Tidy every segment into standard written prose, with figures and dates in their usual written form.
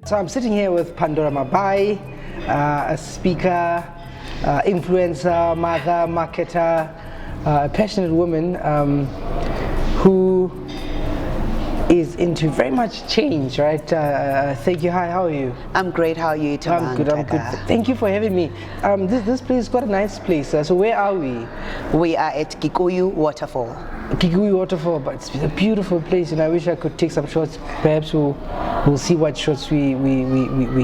So I'm sitting here with Pandora Mabai, a speaker, influencer, mother, marketer, a passionate woman who is into very much change, right? Thank you. Hi, how are you? I'm great. How are you, Taman? I'm good. Thank you for having me. This place is quite a nice place. So where are we? We are at Kikuyu Waterfall. Kikuyu Waterfall, but it's a beautiful place, and I wish I could take some shots. Perhaps we'll see what shots we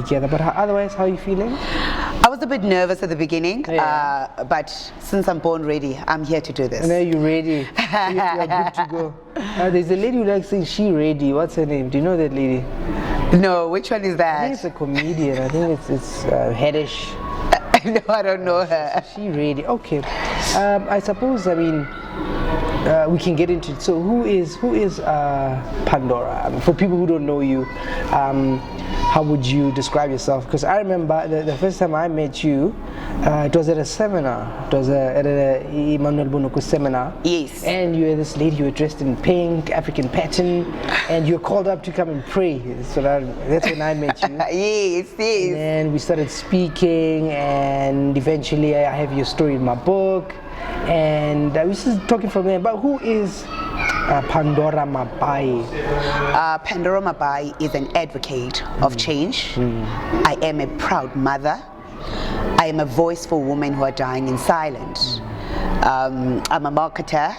gather. But otherwise, how are you feeling? I was a bit nervous at the beginning, but since I'm born ready, I'm here to do this. And are you ready? You're good to go. There's a lady who likes saying she ready. What's her name? Do you know that lady? No, which one is that? I think it's a comedian. I think it's Hedish. No, I don't know her. She ready. Okay. I suppose, we can get into it. So who is Pandora? For people who don't know you, how would you describe yourself? Because I remember the first time I met you, it was at a seminar. It was at a Emmanuel Bonoku seminar. Yes. And you were this lady, you were dressed in pink, African pattern, and you were called up to come and pray. So that's when I met you. Yes. And we started speaking, and eventually I have your story in my book. And we started talking from there. But who is Pandora Mabai? Pandora Mabai is an advocate of change. I am a proud mother. I am a voice for women who are dying in silence. I'm a marketer,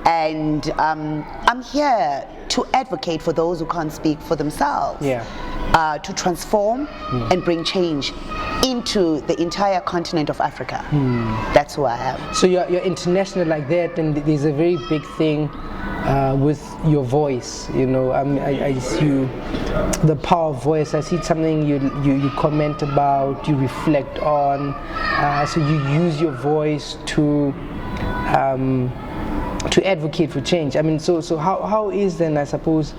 and I'm here to advocate for those who can't speak for themselves. To transform and bring change into the entire continent of Africa. That's who I am. So you're international like that, and there's a very big thing with your voice. You know, I see the power of voice. I see something you comment about, you reflect on. So you use your voice to advocate for change. So how is then, I suppose,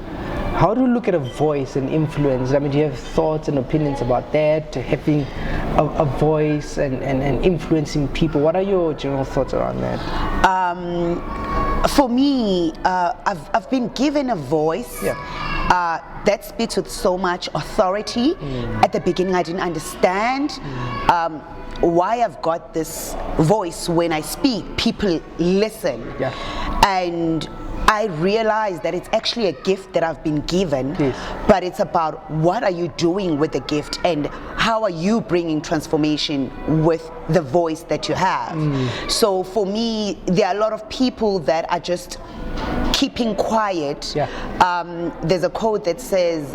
how do you look at a voice and influence? Do you have thoughts and opinions about that, having a voice and influencing people? What are your general thoughts around that? For me, I've been given a voice that speaks with so much authority. At the beginning, I didn't understand why I've got this voice. When I speak, people listen. And I realized that it's actually a gift that I've been given, but it's about what are you doing with the gift and how are you bringing transformation with the voice that you have. So for me, there are a lot of people that are just keeping quiet. There's a quote that says,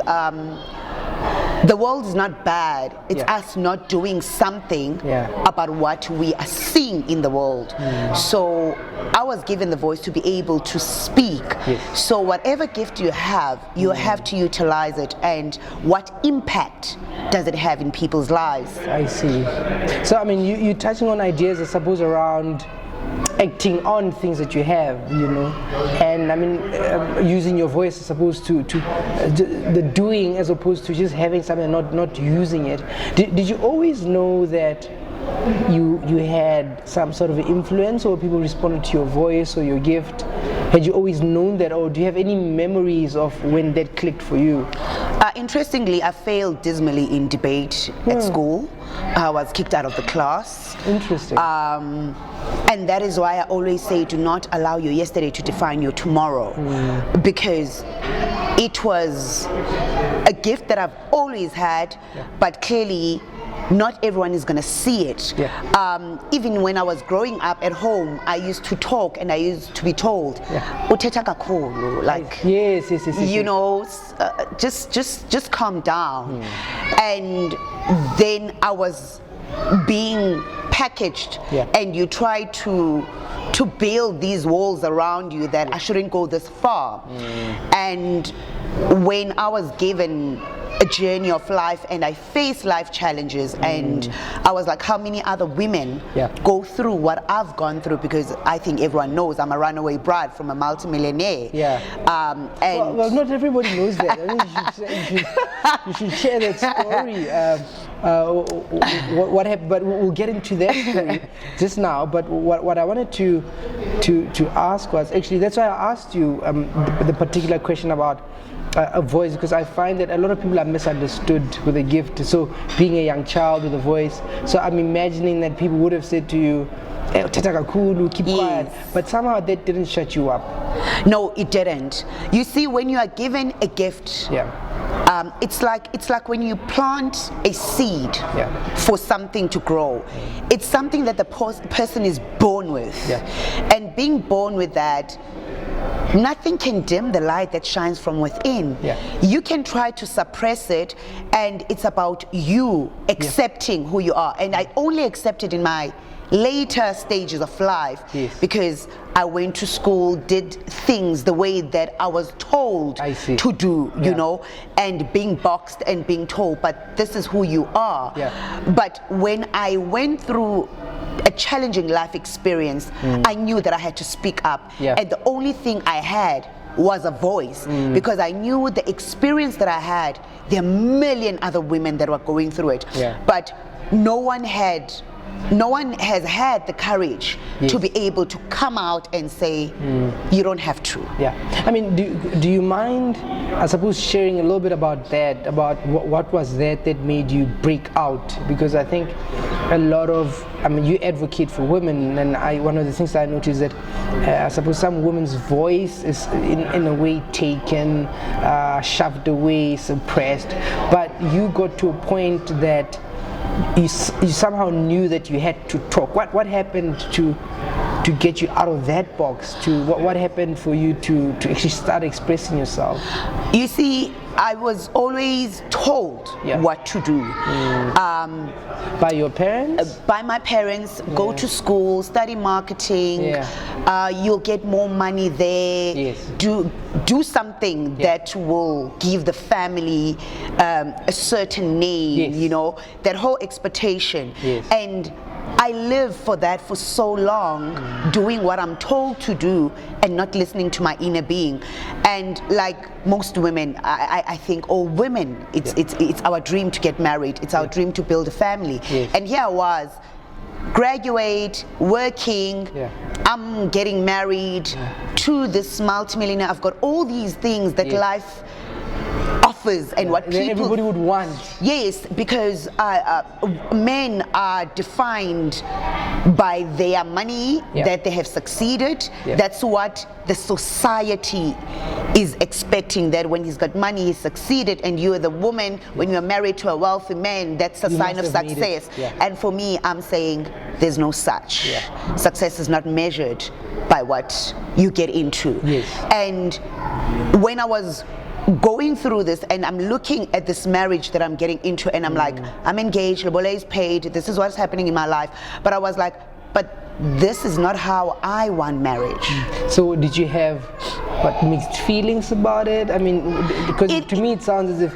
the world is not bad, it's us not doing something about what we are seeing in the world. So I was given the voice to be able to speak. So whatever gift you have to utilize it, and what impact does it have in people's lives. I see. So you're touching on ideas, I suppose, around acting on things that you have, and using your voice as opposed to the doing, as opposed to just having something and not using it. Did you always know that you had some sort of influence, or people responded to your voice or your gift? Had you always known that, or do you have any memories of when that clicked for you? Interestingly, I failed dismally in debate at school. I was kicked out of the class. Interesting. And that is why I always say, do not allow your yesterday to define your tomorrow, because it was a gift that I've always had, but clearly not everyone is going to see it. Even when I was growing up at home, I used to talk and I used to be told, "Uthetha kakhulu," like, yes. Just calm down. And then I was being packaged, and you try to build these walls around you that I shouldn't go this far. And when I was given a journey of life and I faced life challenges, and I was like, how many other women go through what I've gone through? Because I think everyone knows I'm a runaway bride from a multimillionaire. And well, not everybody knows that. You should share that story. What happened? But we'll get into that story just now. But what I wanted to ask was, actually, that's why I asked you the particular question about a voice, because I find that a lot of people are misunderstood with a gift. So being a young child with a voice, so I'm imagining that people would have said to you, "Eh, Tata kakhulu, keep quiet," but somehow that didn't shut you up. No, it didn't. You see, when you are given a gift, it's like when you plant a seed for something to grow. It's something that the person is born with, and being born with that, nothing can dim the light that shines from within. You can try to suppress it, and it's about you accepting who you are. And I only accepted in my later stages of life because I went to school, did things the way that I was told to do, you know, and being boxed and being told, but this is who you are. But when I went through a challenging life experience, I knew that I had to speak up, and the only thing I had was a voice, because I knew the experience that I had, there are a million other women that were going through it, but no one has had the courage to be able to come out and say, you don't have to. I mean, do you mind, I suppose, sharing a little bit about that, about what was that made you break out? Because I think a lot of, I mean, you advocate for women, and one of the things I noticed that I suppose some women's voice is in a way taken, shoved away, suppressed, but you got to a point that you somehow knew that you had to talk. What happened to get you out of that box? What happened for you to actually start expressing yourself? You see, I was always told what to do. By your parents? By my parents. Go to school, study marketing. You'll get more money there. Do something that will give the family a certain name. You know, that whole expectation. And I lived for that for so long, doing what I'm told to do and not listening to my inner being. And like most women, I think all women, it's our dream to get married. It's our dream to build a family. And here I was, graduate, working, I'm getting married to this multimillionaire. I've got all these things that life offers and what people everybody would want. Yes, because men are defined by their money, that they have succeeded. That's what the society is expecting, that when he's got money, he's succeeded, and you're the woman, when you're married to a wealthy man, that's a sign of success. And for me, I'm saying there's no such. Success is not measured by what you get into. And when I was going through this and I'm looking at this marriage that I'm getting into, and I'm like, I'm engaged, Lobola is paid, this is what's happening in my life, but I was like, but this is not how I want marriage. So did you have mixed feelings about it? I mean, because to me it sounds as if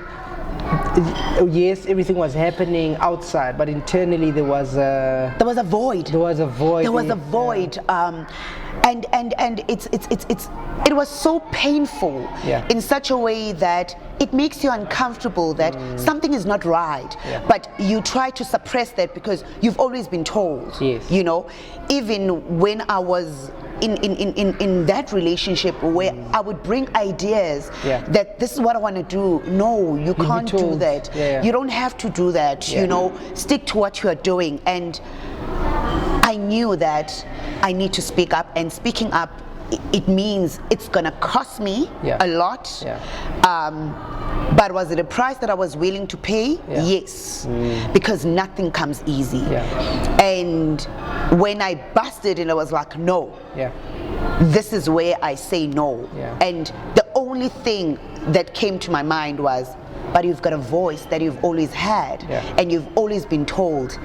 yes, everything was happening outside, but internally there was a void. And it was so painful in such a way that it makes you uncomfortable, that something is not right, but you try to suppress that because you've always been told. You know, even when I was in that relationship where I would bring ideas that this is what I want to do. No, you can't do that. You don't have to do that. You know, stick to what you are doing. And I knew that I need to speak up, and speaking up, it means it's gonna cost me a lot. But was it a price that I was willing to pay? Yes, because nothing comes easy. And when I busted and I was like, no, this is where I say no. And the only thing that came to my mind was, but you've got a voice that you've always had, and you've always been told,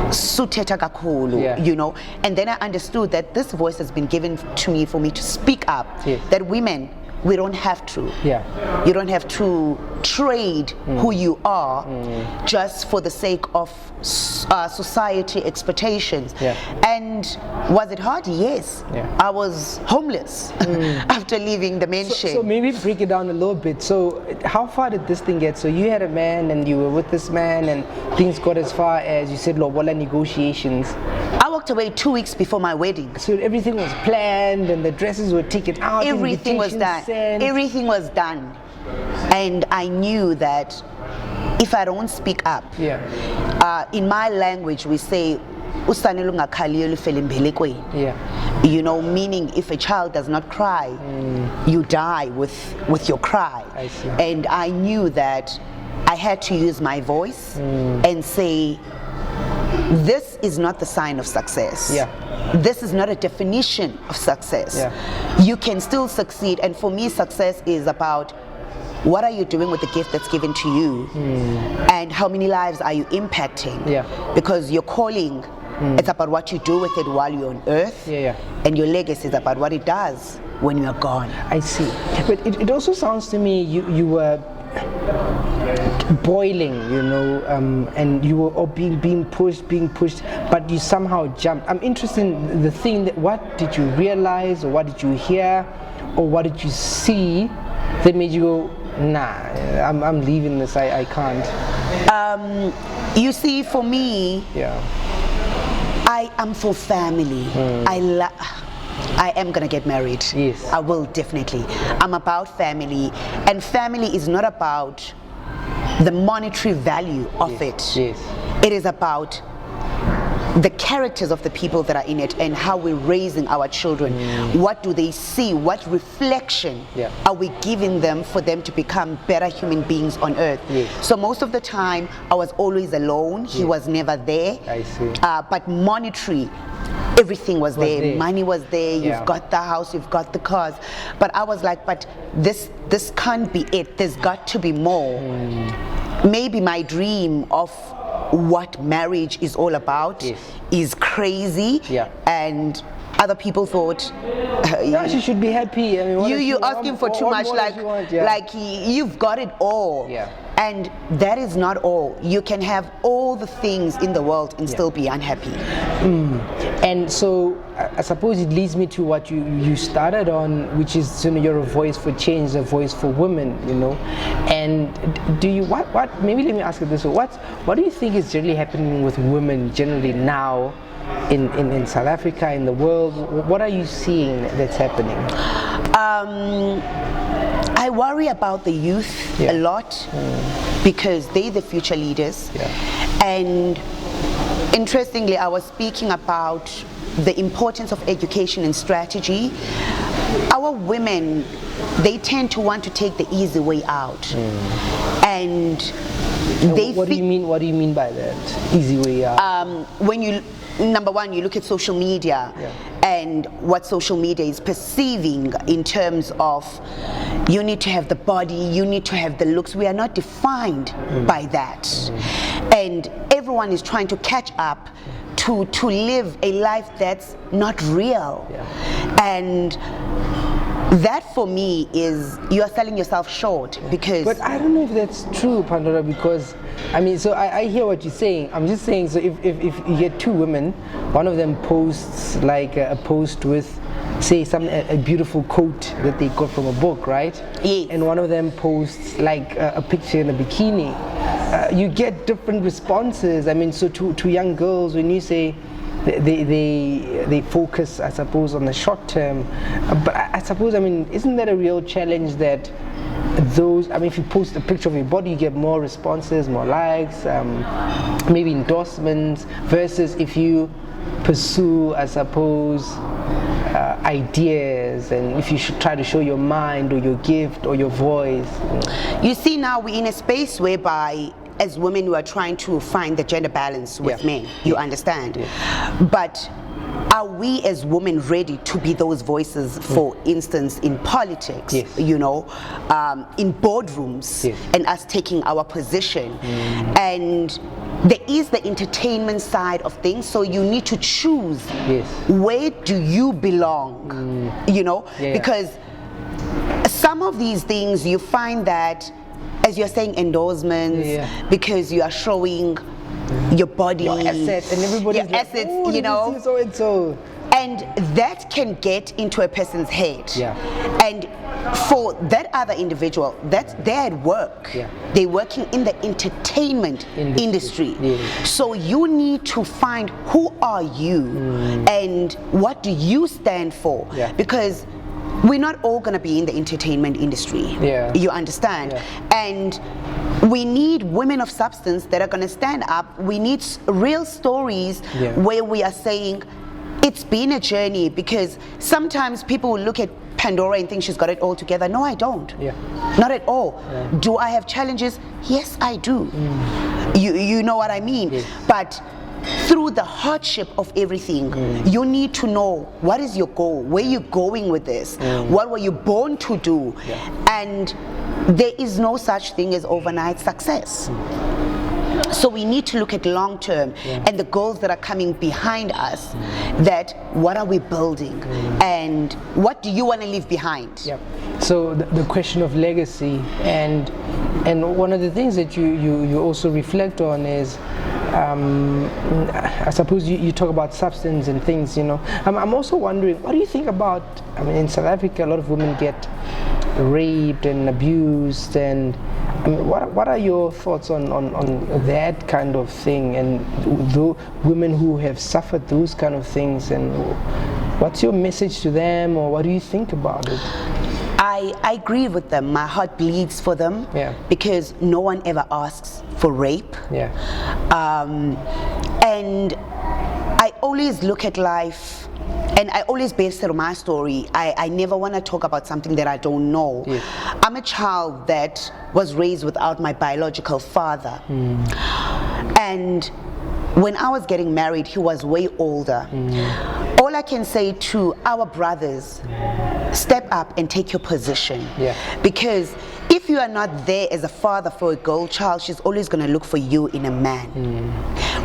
Suthetha kakhulu, you know. And then I understood that this voice has been given to me for me to speak up, that women, we don't have to. You don't have to trade who you are just for the sake of society expectations. And was it hard? Yes. I was homeless after leaving the mansion. So maybe break it down a little bit. So how far did this thing get? So you had a man and you were with this man and things got as far as, you said, lobola negotiations. I walked away 2 weeks before my wedding. So everything was planned and the dresses were taken out. Everything was done. Everything was done. and I knew that if I don't speak up, in my language we say, you know, meaning if a child does not cry, you die with your cry. I see. And I knew that I had to use my voice and say, this is not the sign of success. This is not a definition of success. You can still succeed, and for me success is about what are you doing with the gift that's given to you, and how many lives are you impacting? Because your calling, it's about what you do with it while you're on earth, and your legacy is about what it does when you're gone. I see. But it also sounds to me you were boiling, you know, and you were all being pushed, but you somehow jumped. I'm interested in the thing that, what did you realize, or what did you hear, or what did you see that made you go, nah, I'm leaving this, I can't? You see, for me, I am for family. I am gonna get married. Yes. I will definitely. I'm about family, and family is not about the monetary value of it. It is about the characters of the people that are in it, and how we're raising our children. What do they see? What reflection are we giving them for them to become better human beings on earth? So most of the time I was always alone. He was never there. I see. But monetary, everything was there. Money was there. You've got the house, you've got the cars. But I was like, but this can't be it. There's got to be more. Maybe my dream of what marriage is all about is crazy, and other people thought she should be happy. I mean, you asking for too much, like you've got it all. And that is not all. You can have all the things in the world and still be unhappy. And so I suppose it leads me to what you started on, which is, you know, you're a voice for change, a voice for women, you know. And do you what maybe let me ask you this: what do you think is generally happening with women generally now in South Africa, in the world? What are you seeing that's happening? I worry about the youth a lot, because they're the future leaders. And interestingly, I was speaking about the importance of education and strategy. Our women, they tend to want to take the easy way out. And they what do you mean by that? Easy way out? When you, number one, you look at social media and what social media is perceiving in terms of, you need to have the body, you need to have the looks. We are not defined by that. And everyone is trying to catch up to live a life that's not real. And that for me is, you are selling yourself short, because... But I don't know if that's true, Pandora, because I mean, so I hear what you're saying. I'm just saying, so if you get two women, one of them posts like a post with, say, a beautiful quote that they got from a book, right? And one of them posts like a picture in a bikini. You get different responses. I mean, so to young girls, when you say they focus, I suppose, on the short term, but I suppose, I mean, isn't that a real challenge that those, I mean, if you post a picture of your body, you get more responses, more likes, maybe endorsements, versus if you pursue, I suppose, ideas, and if you should try to show your mind or your gift or your voice. You see, now we're in a space whereby as women we are trying to find the gender balance with men, you understand? But are we as women ready to be those voices, for instance, in politics, you know, in boardrooms, and us taking our position? And there is the entertainment side of things, so you need to choose where do you belong, you know, because some of these things you find that, as you're saying, endorsements, because you are showing your body, your assets, and everybody's your like, assets, oh, you know, so and so. And that can get into a person's head. And for that other individual, they're at work. They're working in the entertainment industry. So you need to find who are you and what do you stand for, because we're not all going to be in the entertainment industry. Yeah. You understand? Yeah. And we need women of substance that are going to stand up. We need real stories where we are saying it's been a journey, because sometimes people will look at Pandora and think she's got it all together. No, I don't. Yeah. Not at all. Yeah. Do I have challenges? Yes, I do. You know what I mean? Yes. But through the hardship of everything, you need to know what is your goal, where you're going with this, what were you born to do, and there is no such thing as overnight success. So we need to look at long term and the goals that are coming behind us, that what are we building and what do you want to leave behind? Yep. So the question of legacy, and one of the things that you also reflect on is, I suppose you talk about substance and things, you know. I'm also wondering, what do you think about, I mean, in South Africa, a lot of women get raped and abused, and I mean, what are your thoughts on that kind of thing, and the women who have suffered those kind of things, and what's your message to them, or what do you think about it? I agree with them. My heart bleeds for them, because no one ever asks for rape. And I always look at life, and I always base it on my story. I never want to talk about something that I don't know. I'm a child that was raised without my biological father. And when I was getting married, he was way older. All I can say to our brothers, step up and take your position. Because if you are not there as a father for a girl child, she's always going to look for you in a man.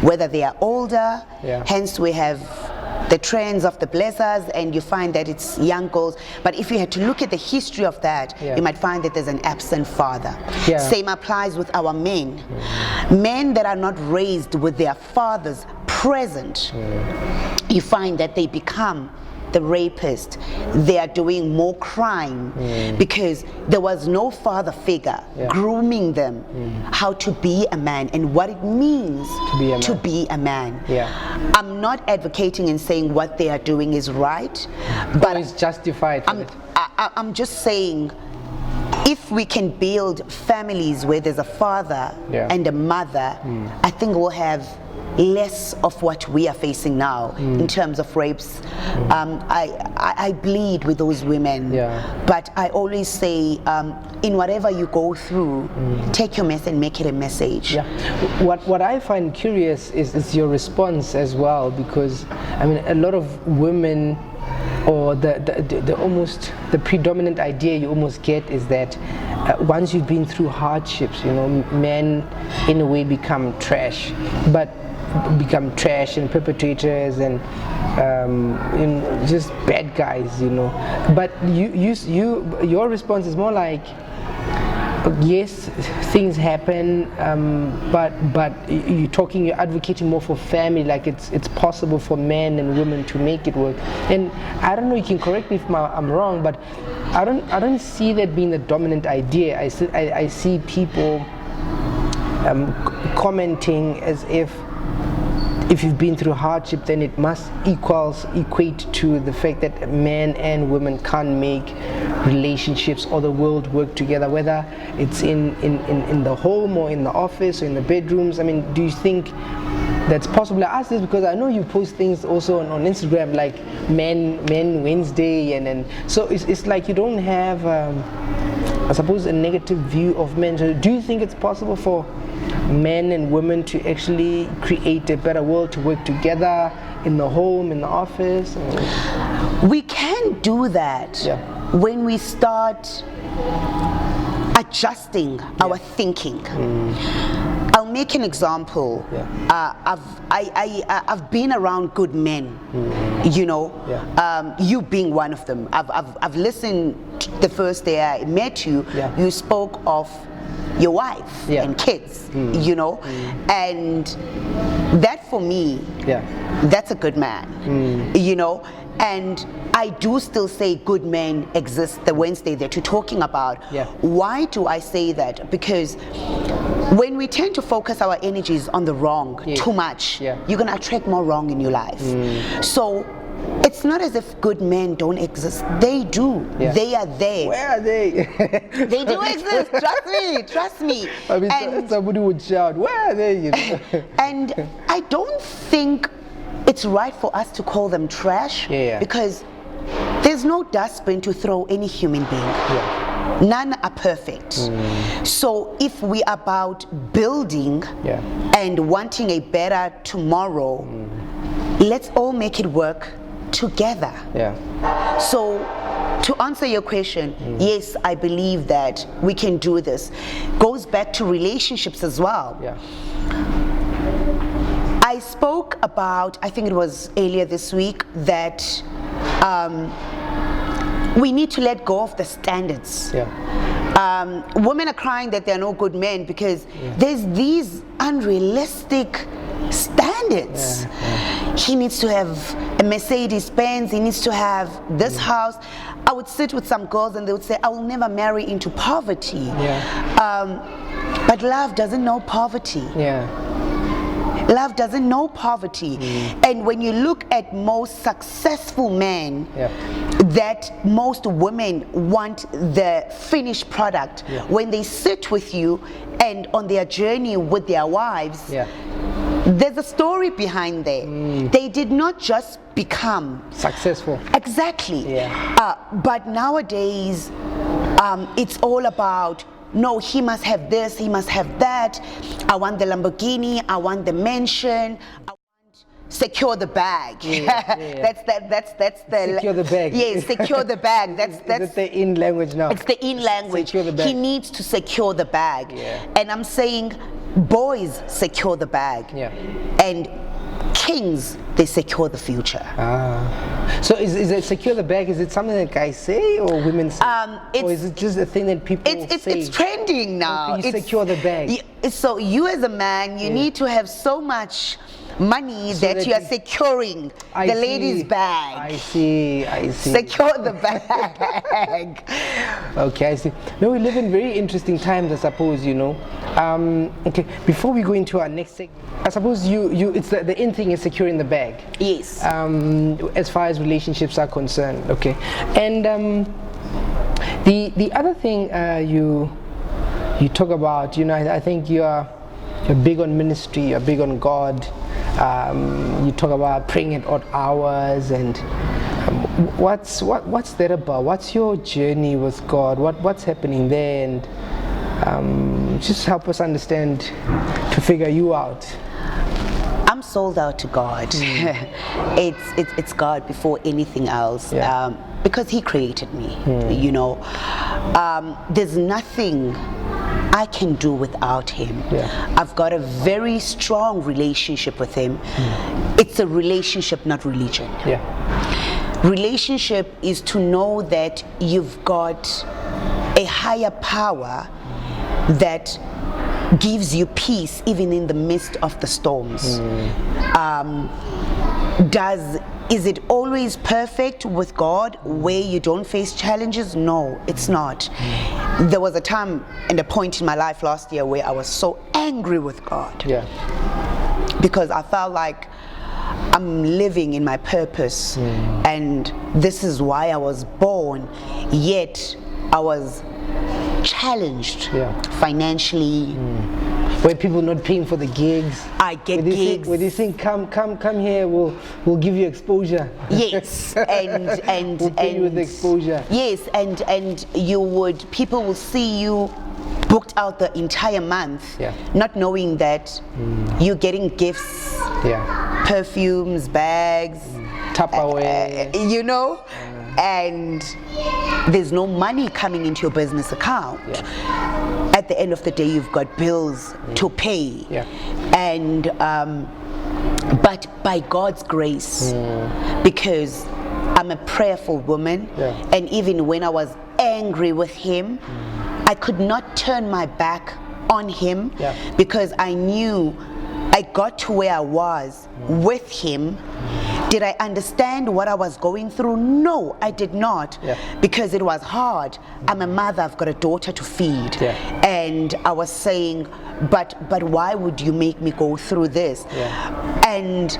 Whether they are older, hence we have the trends of the blazers, and you find that it's young girls. But if you had to look at the history of that, you might find that there's an absent father. Same applies with our men. Men that are not raised with their fathers present, you find that they become the rapist. They are doing more crime because there was no father figure grooming them how to be a man and what it means to be a man. I'm not advocating and saying what they are doing is right, but it's justified. I'm just saying, if we can build families where there's a father and a mother, I think we'll have less of what we are facing now in terms of rapes. I bleed with those women, but I always say, in whatever you go through, take your mess and make it a message. What I find curious is your response as well, because I mean, a lot of women, or the almost the predominant idea you almost get is that once you've been through hardships, you know, men in a way become trash, and perpetrators and just bad guys, you know. But your response is more like, yes, things happen, but you're advocating more for family, like it's possible for men and women to make it work. And I don't know, you can correct me if I'm wrong, but I don't see that being the dominant idea. I see people commenting as if you've been through hardship, then it must equate to the fact that men and women can't make relationships or the world work together, whether it's in the home or in the office or in the bedrooms. I mean, do you think that's possible? I ask this because I know you post things also on Instagram, like Men Wednesday, and so it's like you don't have I suppose a negative view of men. So do you think it's possible for men and women to actually create a better world, to work together in the home, in the office? We can do that when we start adjusting our thinking. I'll make an example. I've been around good men, you know, you being one of them. I've listened the first day I met you. You spoke of your wife and kids, you know, and that for me, that's a good man, you know. And I do still say good men exist, the Wednesday that you're talking about. Why do I say that? Because when we tend to focus our energies on the wrong too much, you're going to attract more wrong in your life. So it's not as if good men don't exist. They do. Yeah. They are there. Where are they? They do exist. Trust me. I mean, And- somebody would shout, where are they? You know? And I don't think it's right for us to call them trash, Yeah. because there's no dustbin to throw any human being. Yeah. None are perfect. So if we are about building Yeah. and wanting a better tomorrow, let's all make it work together. Yeah. So to answer your question, yes, I believe that we can do this. Goes back to relationships as well. Yeah. I spoke about, I think it was earlier this week, that we need to let go of the standards. Yeah. Women are crying that there are no good men because there's these unrealistic standards. He needs to have a Mercedes Benz, he needs to have this house. I would sit with some girls and they would say, I will never marry into poverty. But love doesn't know poverty. Yeah. Love doesn't know poverty. And when you look at most successful men, that most women want the finished product. When they sit with you and on their journey with their wives, there's a story behind there. They did not just become Successful. exactly. But nowadays, it's all about, no, he must have this, he must have that. I want the Lamborghini, I want the mansion, I want secure the bag. That's the Secure the bag. Yes, secure the bag. That's Is it the in language now? it's the in language. Secure the bag. He needs to secure the bag. And I'm saying boys secure the bag. And kings, they secure the future. So is it secure the bag? Is it something that guys say or women say? Or is it just a thing that people say? It's trending now. You secure the bag. So you as a man, you need to have so much money So that that you are you- securing I the see. lady's bag. I see. Secure the bag. Okay, I see. No, we live in very interesting times, I suppose, you know. Okay, before we go into our next segment, I suppose it's the in thing is securing the bag. Yes. As far as relationships are concerned, okay. And the other thing you talk about, you know, I think you're big on ministry, you're big on God. You talk about praying at odd hours, and what's that about? What's your journey with God? What's happening there? And just help us understand to figure you out. I'm sold out to God. It's God before anything else. Because He created me. You know, there's nothing I can do without Him. I've got a very strong relationship with Him. It's a relationship, not religion. Relationship is to know that you've got a higher power that gives you peace even in the midst of the storms. Is it always perfect with God where you don't face challenges? No, it's not. There was a time and a point in my life last year where I was so angry with God. Because I felt like I'm living in my purpose and this is why I was born, yet I was challenged financially. Where people not paying for the gigs. I get gigs. Where they think, come here, we'll give you exposure. Yes, and we'll pay you with the exposure. Yes, and people will see you booked out the entire month, not knowing that you're getting gifts, perfumes, bags, Tupperware, you know, and there's no money coming into your business account. At the end of the day, you've got bills to pay, and but by God's grace, because I'm a prayerful woman, and even when I was angry with Him, I could not turn my back on Him because I knew I got to where I was with Him. Did I understand what I was going through? No, I did not, because it was hard. I'm a mother, I've got a daughter to feed, and I was saying, but why would you make me go through this? And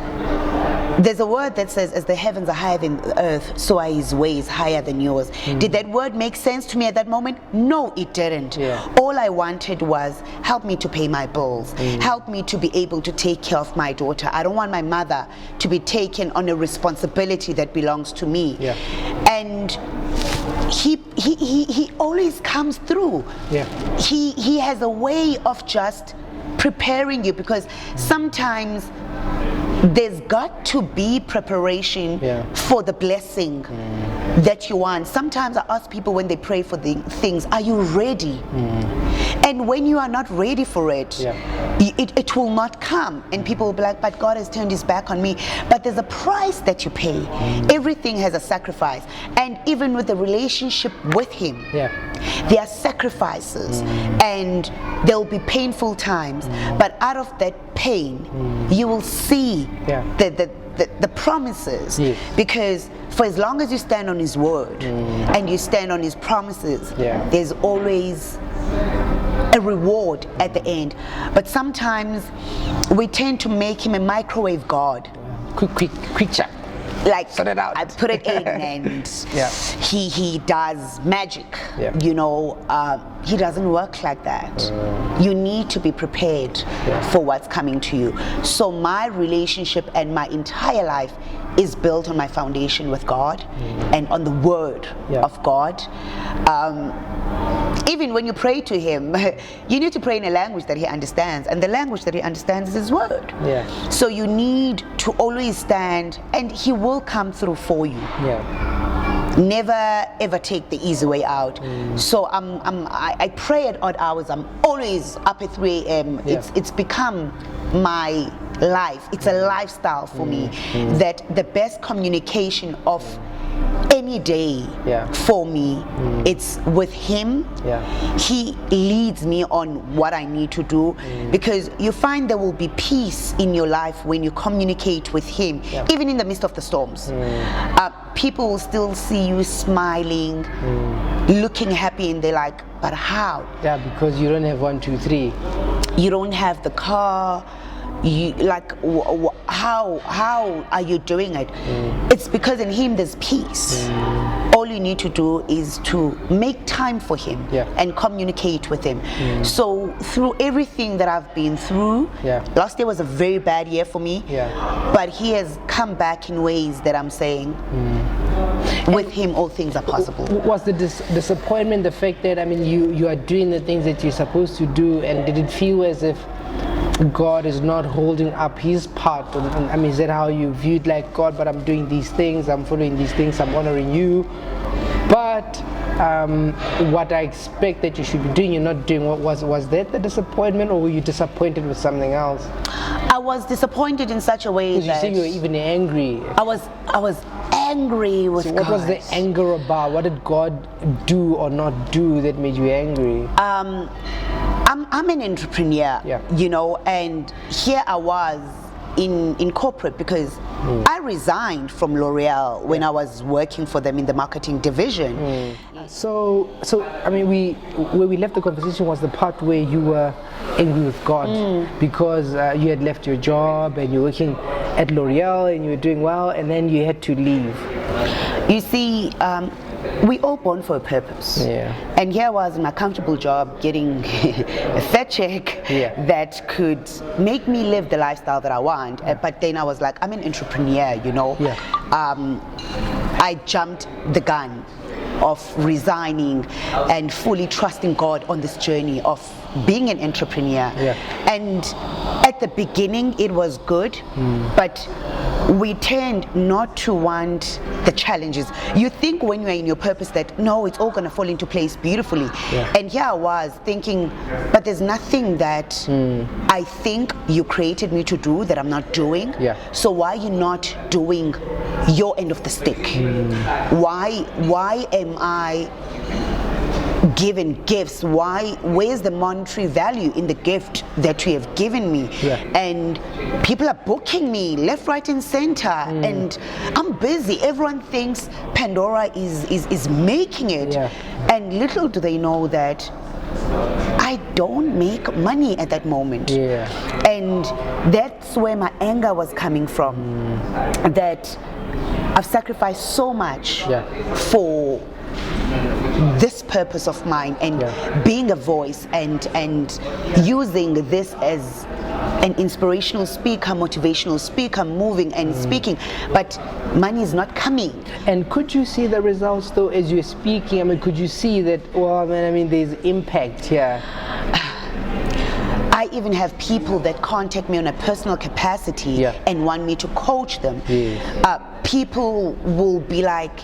There's a word that says, as the heavens are higher than the earth, so are his ways higher than yours. Did that word make sense to me at that moment? No, it didn't. All I wanted was, help me to pay my bills. Help me to be able to take care of my daughter. I don't want my mother to be taken on a responsibility that belongs to me. And he always comes through. He has a way of just preparing you, because sometimes there's got to be preparation for the blessing that you want. Sometimes I ask people when they pray for the things, are you ready? And when you are not ready for it, it will not come. And people will be like, but God has turned his back on me. But there's a price that you pay. Everything has a sacrifice. And even with the relationship with him, there are sacrifices, and there will be painful times. But out of that pain, you will see the promises. Because for as long as you stand on his word and you stand on his promises, there's always a reward at the end. But sometimes we tend to make him a microwave God. Quick chat. Like, sort it out. I put it in and he does magic. You know, he doesn't work like that. You need to be prepared for what's coming to you. So my relationship and my entire life is built on my foundation with God and on the word of God. Even when you pray to him, you need to pray in a language that he understands, and the language that he understands is his word. So you need to always stand, and he will come through for you. Never ever take the easy way out. So I pray at odd hours. I'm always up at 3 a.m. It's become my life. It's a lifestyle for me, that the best communication of any day for me, it's with him. He leads me on what I need to do, because you find there will be peace in your life when you communicate with him, even in the midst of the storms. People will still see you smiling, looking happy, and they're like, but how? Because you don't have 1, 2, 3. You don't have the car. You like, how are you doing it? It's because in him there's peace. All you need to do is to make time for him and communicate with him. So through everything that I've been through, last year was a very bad year for me, but he has come back in ways that I'm saying, with him all things are possible. Was the disappointment the fact that, I mean, you are doing the things that you're supposed to do, and did it feel as if God is not holding up his part? I mean, is that how you viewed, like, God, but I'm doing these things, I'm following these things, I'm honoring you, but what I expect that you should be doing, you're not doing? Was that the disappointment, or were you disappointed with something else? I was disappointed in such a way that you say you were even angry. I was angry with God. What was the anger about? What did God do or not do that made you angry? I'm an entrepreneur, you know, and here I was in corporate, because I resigned from L'Oreal when I was working for them in the marketing division. So I mean, where we left the conversation was the part where you were angry with God because you had left your job and you're working at L'Oreal and you were doing well, and then you had to leave. You see, we all born for a purpose. And here I was in my comfortable job getting a fat check that could make me live the lifestyle that I want. But then I was like, I'm an entrepreneur, you know. I jumped the gun of resigning and fully trusting God on this journey of being an entrepreneur. And at the beginning it was good, but we tend not to want the challenges. You think when you're in your purpose that, no, it's all going to fall into place beautifully. And here I was thinking, but there's nothing that I think you created me to do that I'm not doing. So why are you not doing your end of the stick? Why am I given gifts? Where's the monetary value in the gift that you have given me? And people are booking me left, right, and center, and I'm busy. Everyone thinks Pandora is making it, and little do they know that I don't make money at that moment. Yeah. And that's where my anger was coming from. That I've sacrificed so much for this purpose of mine, and being a voice, and using this as an inspirational speaker, motivational speaker, moving and speaking, but money is not coming. And could you see the results though as you're speaking? I mean, could you see that, well, man, I mean, there's impact here? I even have people that contact me on a personal capacity and want me to coach them. People will be like,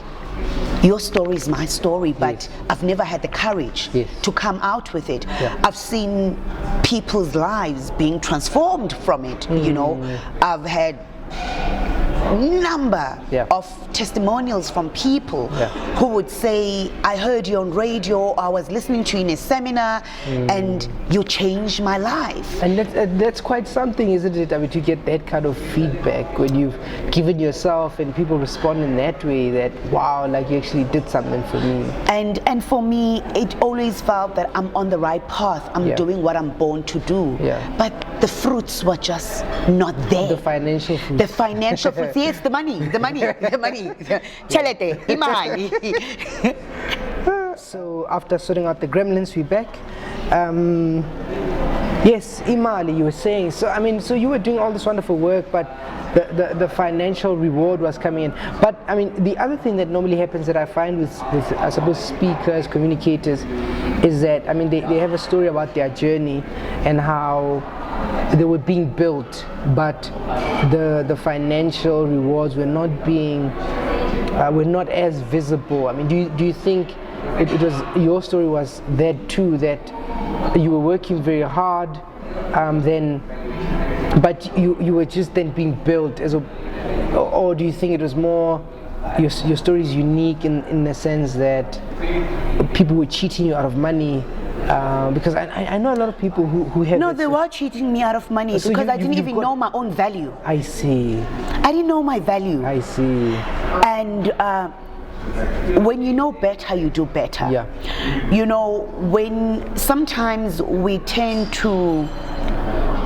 your story is my story, but I've never had the courage to come out with it. I've seen people's lives being transformed from it. You know, I've had number of testimonials from people who would say, I heard you on radio, I was listening to you in a seminar, and you changed my life. And that's quite something, isn't it? I mean, to get that kind of feedback when you've given yourself and people respond in that way, that wow, like you actually did something for me. And for me, it always felt that I'm on the right path. I'm doing what I'm born to do. But the fruits were just not there. The financial fruits. The financial fruits. Yes, the money. Chelete, imali. So after sorting out the gremlins, we're back. Yes, imali, you were saying. So I mean, so you were doing all this wonderful work, but the financial reward was coming in. But I mean, the other thing that normally happens that I find with I suppose speakers, communicators, is that I mean they have a story about their journey and how they were being built, but the financial rewards were not as visible. I mean, do you think it was your story was that too, that you were working very hard, but you were just then being built or do you think it was more your story is unique in the sense that people were cheating you out of money? Because I know a lot of people who have... No, they were cheating me out of money because I didn't even know my own value. I see. I didn't know my value. I see. And when you know better, you do better. Yeah. You know, when sometimes we tend to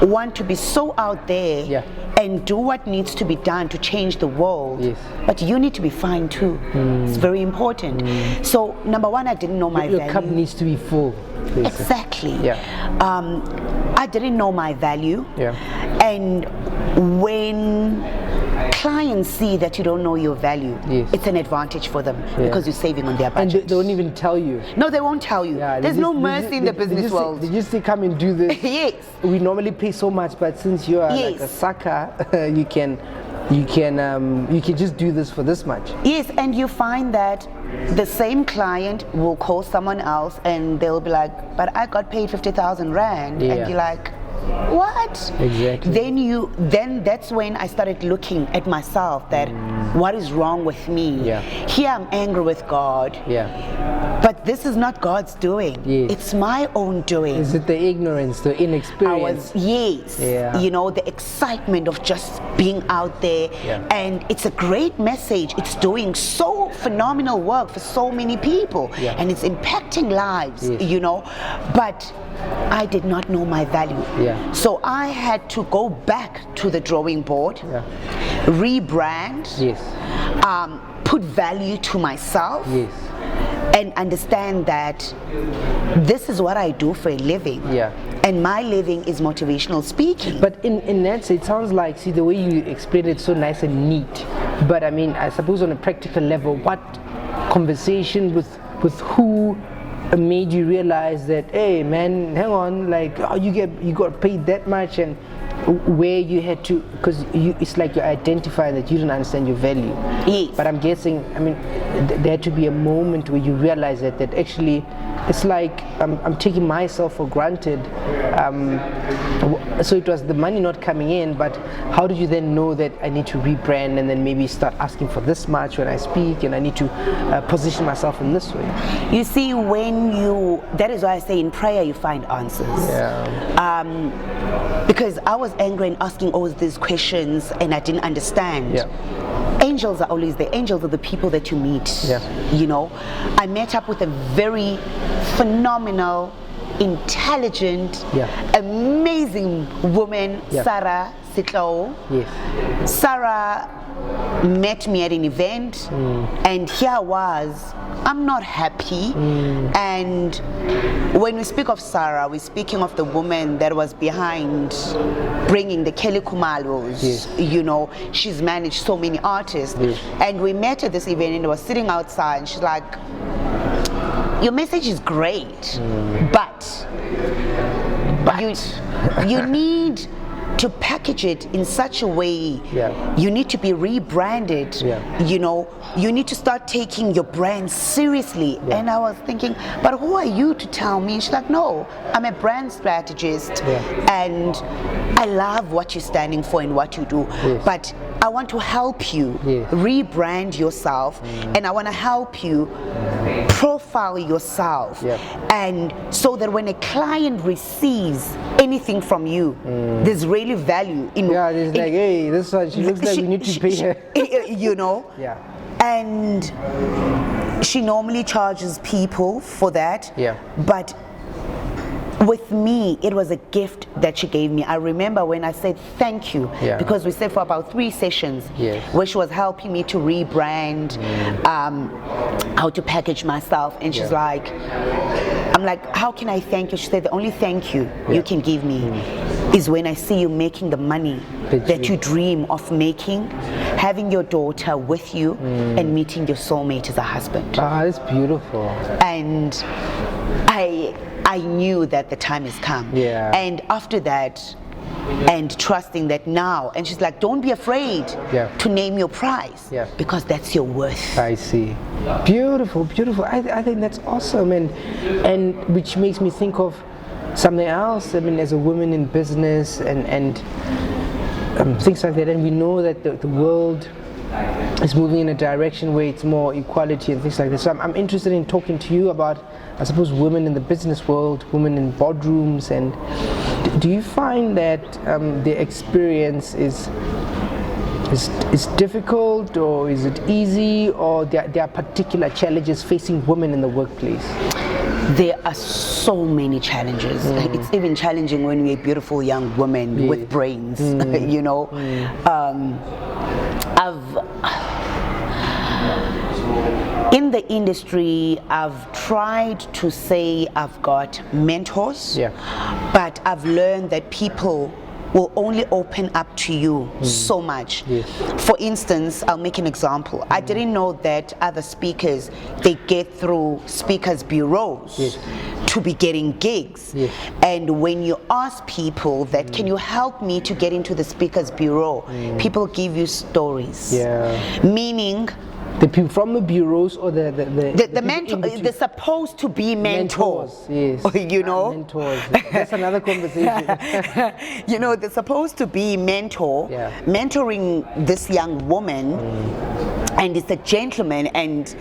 want to be so out there and do what needs to be done to change the world, but you need to be fine too. It's very important. So number one, I didn't know my value. Your cup needs to be full. Basically. Exactly. I didn't know my value. And when clients see that you don't know your value, it's an advantage for them because you're saving on their budget. And they don't even tell you. No, they won't tell you. There's no mercy in the business world. They just say, come and do this. Yes. We normally pay so much, but since you are like a sucker, you can just do this for this much. Yes, and you find that the same client will call someone else and they'll be like, but I got paid 50,000 Rand. And you're like, what? Exactly. Then that's when I started looking at myself, that what is wrong with me? Here I'm angry with God. But this is not God's doing. It's my own doing. Is it the ignorance, the inexperience? You know, the excitement of just being out there. And it's a great message. It's doing so phenomenal work for so many people. And it's impacting lives, you know. But I did not know my value. So I had to go back to the drawing board, rebrand, put value to myself, and understand that this is what I do for a living. And my living is motivational speaking. But in that, it sounds like, see, the way you explain it, so nice and neat. But I mean, I suppose on a practical level, what conversation with who made you realize that, hey man, hang on, like, oh, you got paid that much, and where you had to, because it's like you identify that you didn't understand your value. But I'm guessing, I mean, there had to be a moment where you realize that actually it's like I'm taking myself for granted. So it was the money not coming in, but how did you then know that I need to rebrand and then maybe start asking for this much when I speak, and I need to position myself in this way? You see, that is why I say in prayer you find answers. Because I was angry and asking all these questions and I didn't understand. Angels are always there. Angels are the people that you meet. You know, I met up with a very phenomenal intelligent, Yeah. amazing woman, Yeah. Sarah Sitlo. Yes. Sarah met me at an event, and here I was. I'm not happy. And when we speak of Sarah, we're speaking of the woman that was behind bringing the Kelly Kumalos. Yes. You know, she's managed so many artists. Yes. And we met at this event, and I was sitting outside, and she's like, your message is great, but you need to package it in such a way. Yeah. You need to be rebranded. Yeah. You know, you need to start taking your brand seriously. Yeah. And I was thinking, but who are you to tell me? She's like, no, I'm a brand strategist, and I love what you're standing for and what you do. Yes. But I want to help you rebrand yourself, and I want to help you profile yourself, and so that when a client receives anything from you, there's really value in. Yeah, there's like, hey, this one, she looks like we need to pay her. You know. Yeah. And she normally charges people for that. Yeah. But with me, it was a gift that she gave me. I remember when I said thank you, because we stayed for about 3 sessions, where she was helping me to rebrand, how to package myself, and she's like, I'm like, how can I thank you? She said, the only thank you you can give me is when I see you making the money that you dream of making, having your daughter with you, and meeting your soulmate as a husband. Ah, that's beautiful. And I knew that the time has come. Yeah. And after that, and trusting that now, and she's like, don't be afraid to name your price, because that's your worth. I see. Beautiful, beautiful. I think that's awesome, and which makes me think of something else. I mean, as a woman in business and things like that, and we know that the world is moving in a direction where it's more equality and things like this. So I'm interested in talking to you about, I suppose, women in the business world, women in boardrooms, and do you find that the experience is difficult, or is it easy, or there are particular challenges facing women in the workplace? There are so many challenges. It's even challenging when you're a beautiful young woman with brains, you know. In the industry, I've tried to say I've got mentors, but I've learned that people will only open up to you so much. For instance, I'll make an example. I didn't know that other speakers, they get through speakers bureaus to be getting gigs. And when you ask people that, can you help me to get into the speakers bureau, people give you stories. Meaning, the people from the bureaus, or the mentor, they're supposed to be mentors. You know, mentors. That's another conversation. You know, they're supposed to be mentoring this young woman, and it's a gentleman, and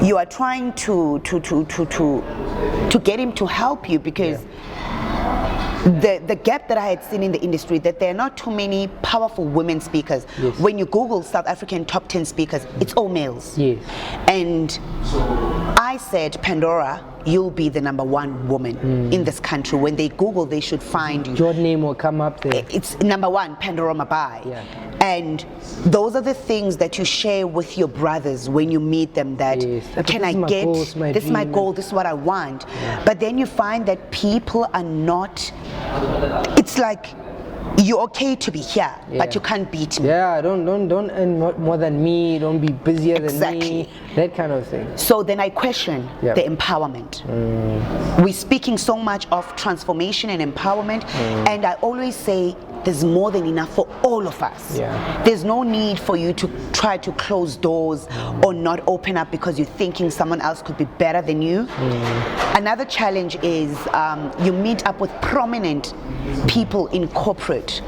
you are trying to get him to help you, because the gap that I had seen in the industry, that there are not too many powerful women speakers. When you Google South African top 10 speakers, it's all males. And I said, Pandora, you'll be the #1 woman in this country. When they Google, they should find you. Your name will come up there. It's #1, Pandora Mabai. And those are the things that you share with your brothers when you meet them, that can I get, this is my goal, this is what I want. But then you find that people are not, it's like, you're okay to be here, but you can't beat me. Don't earn more than me, don't be busier than me, that kind of thing. So then I question the empowerment. We're speaking so much of transformation and empowerment, and I always say there's more than enough for all of us. There's no need for you to try to close doors or not open up because you're thinking someone else could be better than you. Another challenge is you meet up with prominent people in corporate,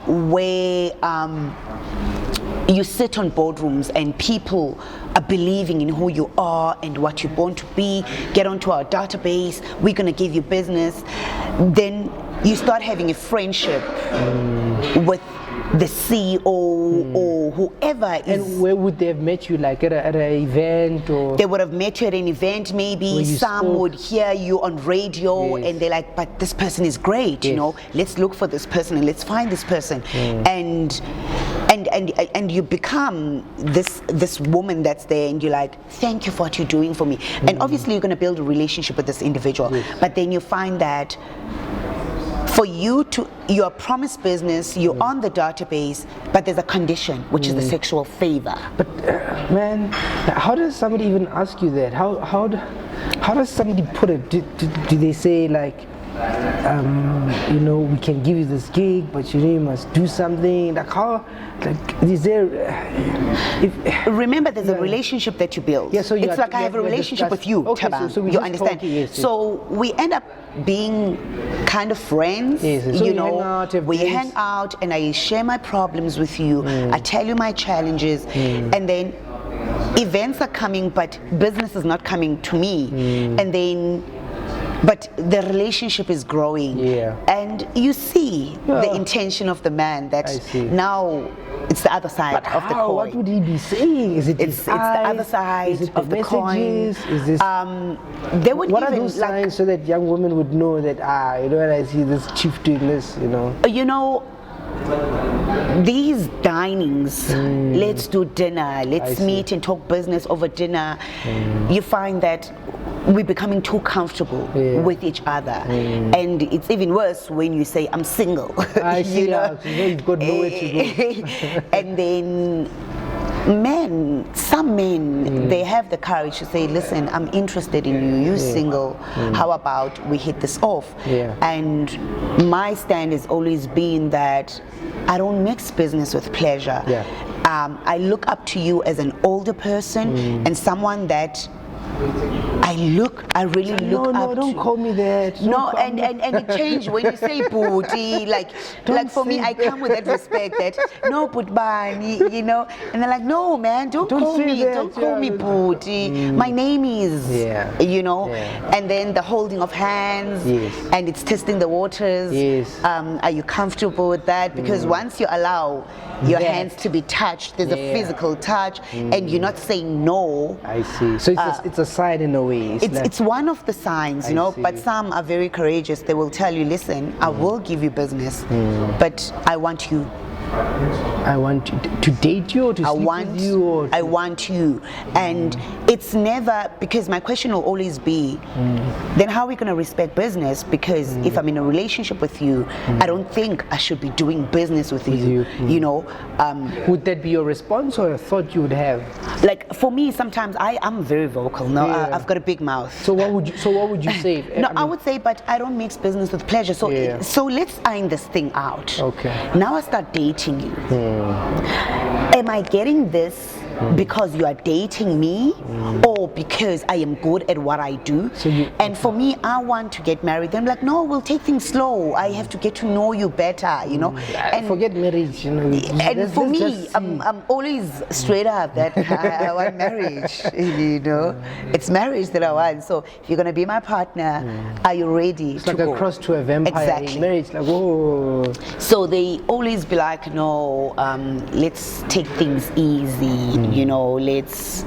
where you sit on boardrooms and people are believing in who you are and what you're born to be. Get onto our database, we're going to give you business. Then you start having a friendship with the CEO or whoever is. And where would they have met you? Like at an event, or They would have met you at an event, maybe. Some spoke. would hear you on radio, Yes. and they're like, but this person is great, you Yes. know, let's look for this person and let's find this person. And you become this woman that's there, and you're like, thank you for what you're doing for me. And obviously you're going to build a relationship with this individual. Yes. But then you find that for you to, you're promised business, you're on the database, but there's a condition, which is the sexual favor. But man, how does somebody even ask you that? How does somebody put it? Do they say like, you know, we can give you this gig, but you must do something? Like how? Like is there? Remember, there's a relationship that you build. Yeah, so it's like I have a relationship with you, okay, Thabang. so we you just understand? talk, yes. So we end up being kind of friends. Yes, so you you know, hang out, have we drinks. hang out, and I share my problems with you. I tell you my challenges, and then events are coming, but business is not coming to me, and then. But the relationship is growing, and you see the intention of the man that now it's the other side of the coin. What would he be saying? Is it it's the other side of the coin? Is this? They would What even are those like, signs so that young women would know that you know, when I see this chief doing this, you know? you know, these dinings, let's do dinner, let's meet and talk business over dinner. You find that we're becoming too comfortable with each other, and it's even worse when you say I'm single. I see. You know? You've got nowhere to go. And then some men, they have the courage to say, listen, I'm interested in you, you're single, how about we hit this off? And my stand has always been that I don't mix business with pleasure. I look up to you as an older person and someone that I really look up to. No, don't call me that. No, and it changed when you say booty, like for me, I come with that respect that, no, Putbani, you know, and they're like, no, man, don't call me booty. My name is, you know, and then the holding of hands, and it's testing the waters. Are you comfortable with that? Because once you allow your hands to be touched, there's a physical touch, and you're not saying no. I see. So it's a sign in a way. It's one of the signs, you know, but some are very courageous. They will tell you, listen, I will give you business, but I want you. I want to date you or to sleep with you? Or I want you. And it's never, because my question will always be, then how are we going to respect business? Because if I'm in a relationship with you, I don't think I should be doing business with you. You know. Would that be your response or a thought you would have? Like for me, sometimes I'm very vocal. No, I've got a big mouth. So what would you say? No, I would say, but I don't mix business with pleasure. So so let's iron this thing out. Okay. Now I start dating you. Am I getting this because you are dating me or because I am good at what I do? And for me, I want to get married. Then I'm like, no, we'll take things slow. I have to get to know you better, you know. And forget marriage, you know. And for me, I'm always straight up that I want marriage, you know. It's marriage that I want. So if you're going to be my partner, are you ready it's to like go? a cross to a vampire. Exactly. In marriage, like, whoa. So they always be like, no, let's take things easy, you know, let's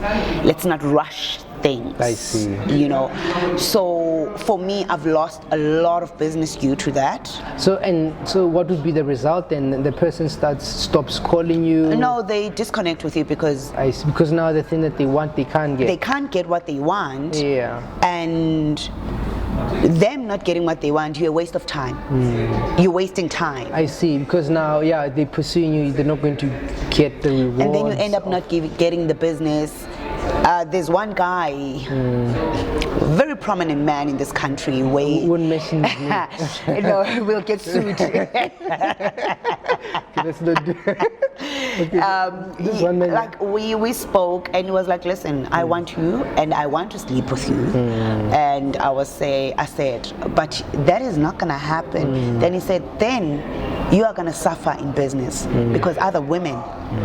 not rush things. I see. You know, so for me, I've lost a lot of business due to that. So what would be the result then? The person stops calling you? No, they disconnect with you because because now the thing that they want, they can't get. They can't get what they want. Yeah. And them not getting what they want, you're a waste of time. You're wasting time. I see, because now, they're pursuing you, they're not going to get the rewards. And then you end up not getting the business. There's one guy, very prominent man in this country. Won't mention his name. No, we'll get sued. Let's not do this one man. Like we spoke, and he was like, "Listen, I want you, and I want to sleep with you." And I said, "But that is not gonna happen." Then he said, "Then you are gonna suffer in business because other women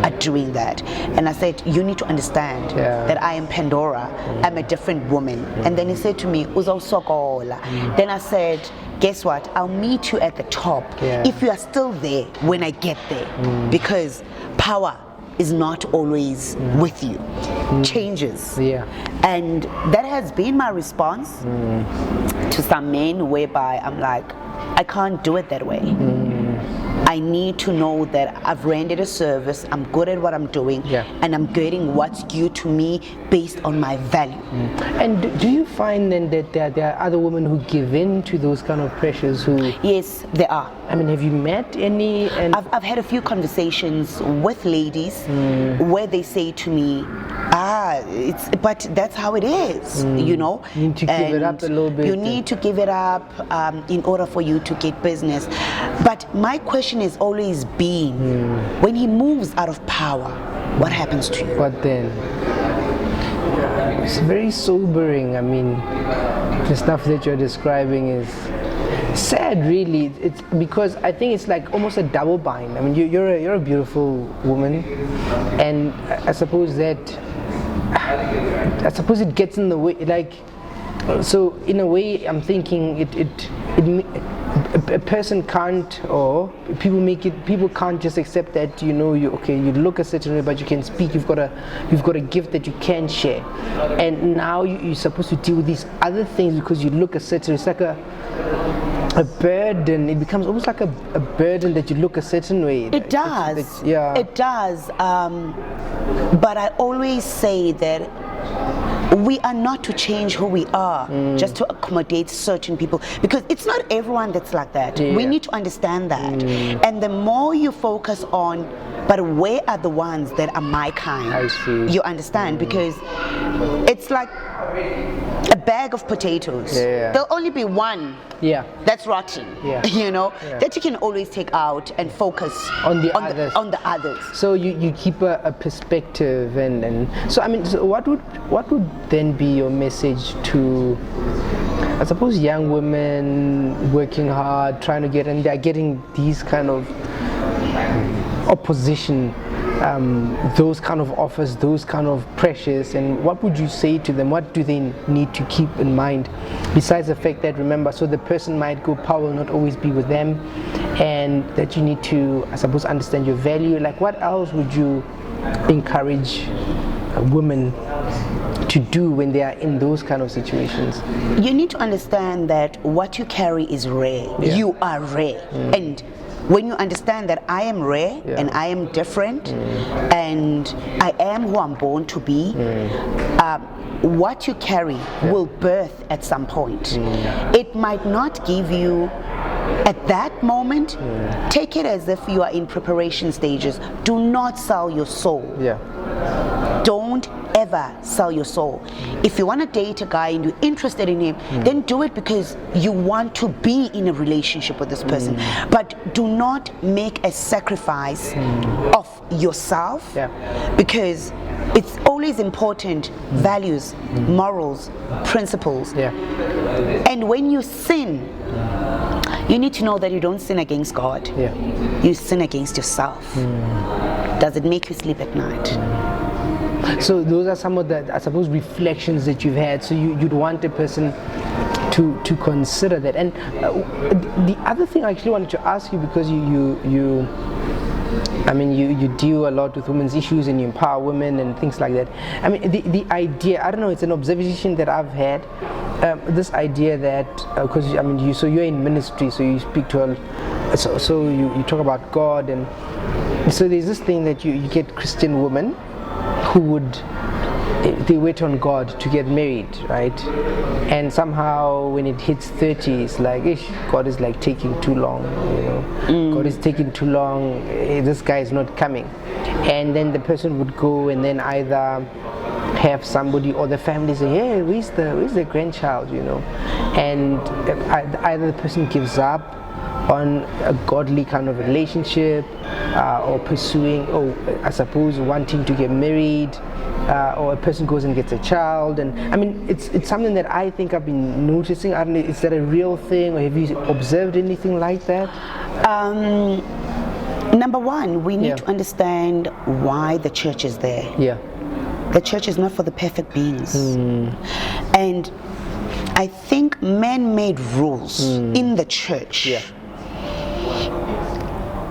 are doing that." And I said, "You need to understand that I am Pandora. I'm a different woman." And then he said to me, "Uzosokola." Then I said, guess what? I'll meet you at the top Yeah. if you are still there when I get there. Because power is not always with you. Changes. Yeah. And that has been my response to some men, whereby I'm like, I can't do it that way. I need to know that I've rendered a service, I'm good at what I'm doing, Yeah. and I'm getting what's due to me based on my value. And do you find then that there are other women who give in to those kind of pressures who... Yes, there are. I mean, have you met any? And I've had a few conversations with ladies where they say to me, but that's how it is, you know. You need to give it up a little bit. You need to give it up in order for you to get business. But my question has always been, when he moves out of power, what happens to you? But then, it's very sobering. I mean, the stuff that you're describing is sad, really. It's because I think it's like almost a double bind. I mean, you're a beautiful woman, and I suppose it gets in the way. Like, so in a way, I'm thinking a person can't, or people can't just accept that, you know, you look a certain way, but you can speak, you've got a gift that you can share, and now you're supposed to deal with these other things because you look a certain, it's like a burden. It becomes almost like a burden that you look a certain way. It does. Yeah. It does. But I always say that we are not to change who we are just to accommodate certain people, because it's not everyone that's like that. Yeah. We need to understand that. And the more you focus on, but where are the ones that are my kind? I see. You understand? Because it's like a bag of potatoes. Yeah. There'll only be one. Yeah. That's rotten. Yeah. You know, Yeah. that you can always take out and focus On the others. on the others. So you keep a perspective, and so I mean, so what would then be your message to, I suppose, young women working hard, trying to get, and they're getting these kind of opposition, those kind of offers, those kind of pressures, and what would you say to them? What do they need to keep in mind, besides the fact that, remember, so the person might go, power will not always be with them, and that you need to, I suppose, understand your value. Like, what else would you encourage women to do when they are in those kind of situations? You need to understand that what you carry is rare. Yeah. You are rare. And when you understand that I am rare, Yeah. and I am different, and I am who I'm born to be, what you carry will birth at some point. It might not give you at that moment. Take it as if you are in preparation stages. Do not sell your soul. Yeah. Don't ever sell your soul. If you want to date a guy and you're interested in him, then do it because you want to be in a relationship with this person. But do not make a sacrifice of yourself, Yeah. because it's always important, values, morals, principles. Yeah. And when you sin, you need to know that you don't sin against God. Yeah. You sin against yourself. Does it make you sleep at night? So those are some of the, I suppose, reflections that you've had. So you'd want a person to consider that. And the other thing I actually wanted to ask you, because you deal a lot with women's issues and you empower women and things like that. I mean, the idea, I don't know, it's an observation that I've had. This idea that, because you're in ministry, so you speak to so you talk about God, and so there's this thing that you get Christian women who they wait on God to get married, right? And somehow when it hits 30, it's like, God is like taking too long, you know. God is taking too long, this guy is not coming. And then the person would go and then either have somebody or the family say, hey, where's the grandchild, you know? And either the person gives up on a godly kind of relationship, or pursuing, I suppose, wanting to get married, or a person goes and gets a child. And I mean, it's something that I think I've been noticing. I don't know, is that a real thing, or have you observed anything like that? Number one, we need to understand why the church is there. Yeah. The church is not for the perfect beings. And I think man-made rules in the church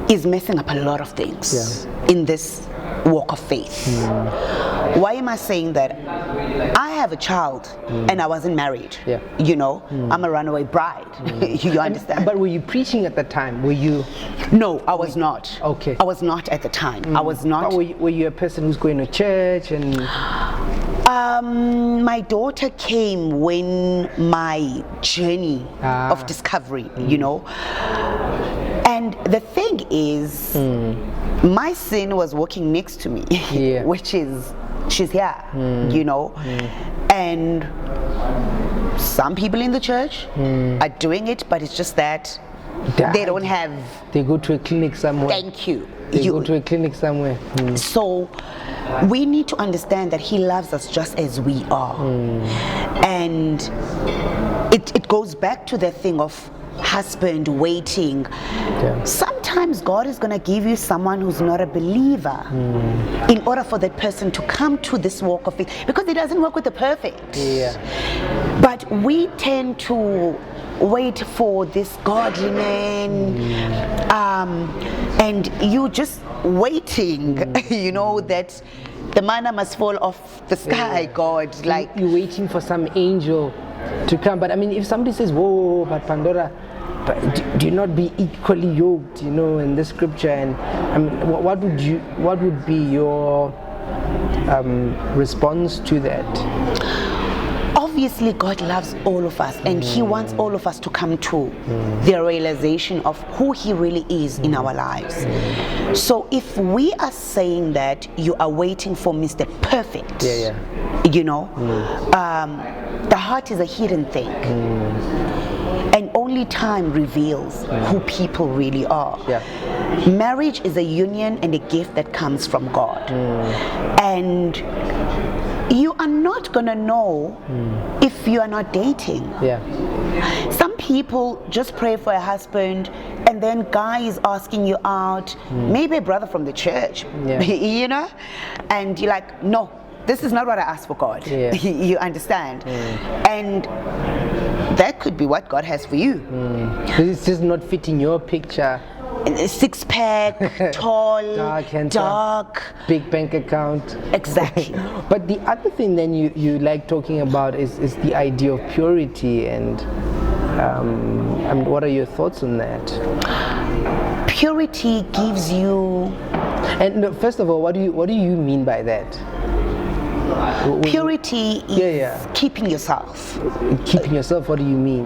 is messing up a lot of things in this walk of faith. Why am I saying that? I have a child and I wasn't married. You know, I'm a runaway bride. You understand? But were you preaching at the time? Were you? No, I was not. Okay. I was not at the time. I was not. But were you a person who's going to church and? My daughter came when my journey of discovery, you know. And the thing is, my sin was walking next to me, which is, she's here, you know. And some people in the church are doing it, but it's just that they don't have. They go to a clinic somewhere. Thank you. They go to a clinic somewhere. So we need to understand that he loves us just as we are. And it goes back to the thing of husband waiting. Sometimes God is going to give you someone who's not a believer in order for that person to come to this walk of faith, because it doesn't work with the perfect. But we tend to wait for this godly man, and you just waiting, you know, that the manna must fall off the sky. God, like you're waiting for some angel to come. But I mean, if somebody says, whoa, but Pandora, but do not be equally yoked, you know, in the scripture, and I mean, what would be your response to that? Obviously, God loves all of us, and He wants all of us to come to the realization of who He really is in our lives. So if we are saying that you are waiting for Mr. Perfect, you know, the heart is a hidden thing. And only time reveals who people really are. Marriage is a union and a gift that comes from God. And you are not going to know if you are not dating. Some people just pray for a husband, and then guy is asking you out, maybe a brother from the church, you know, and you're like, no, this is not what I asked for, God. You understand? And that could be what God has for you. It's just not fitting your picture. Six pack, tall, dark, big bank account. Exactly. But the other thing then you like talking about is the idea of purity, and what are your thoughts on that? Purity gives you. And no, first of all, what do you mean by that? Purity is keeping yourself. Keeping yourself. What do you mean?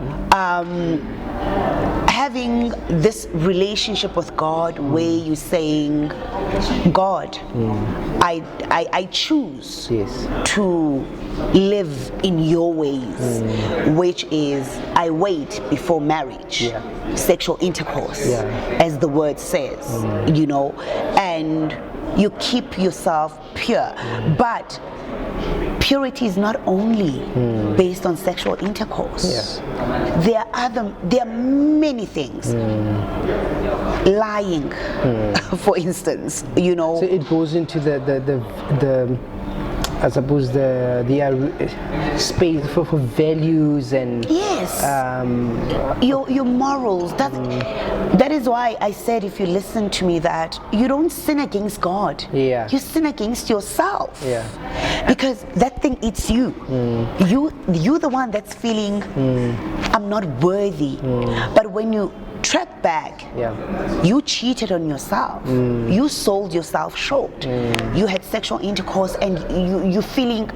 Having this relationship with God where you're saying, God, I choose to live in your ways, which is I wait before marriage, sexual intercourse, as the word says, you know, and you keep yourself pure. But purity is not only based on sexual intercourse. There are many things. Lying, for instance, you know. So it goes into the I suppose the space for values and your morals. That is why I said, if you listen to me, that you don't sin against God. You sin against yourself. Because that thing eats you. You're the one that's feeling I'm not worthy. But when you track back, you cheated on yourself. You sold yourself short. You had sexual intercourse, and you're feeling,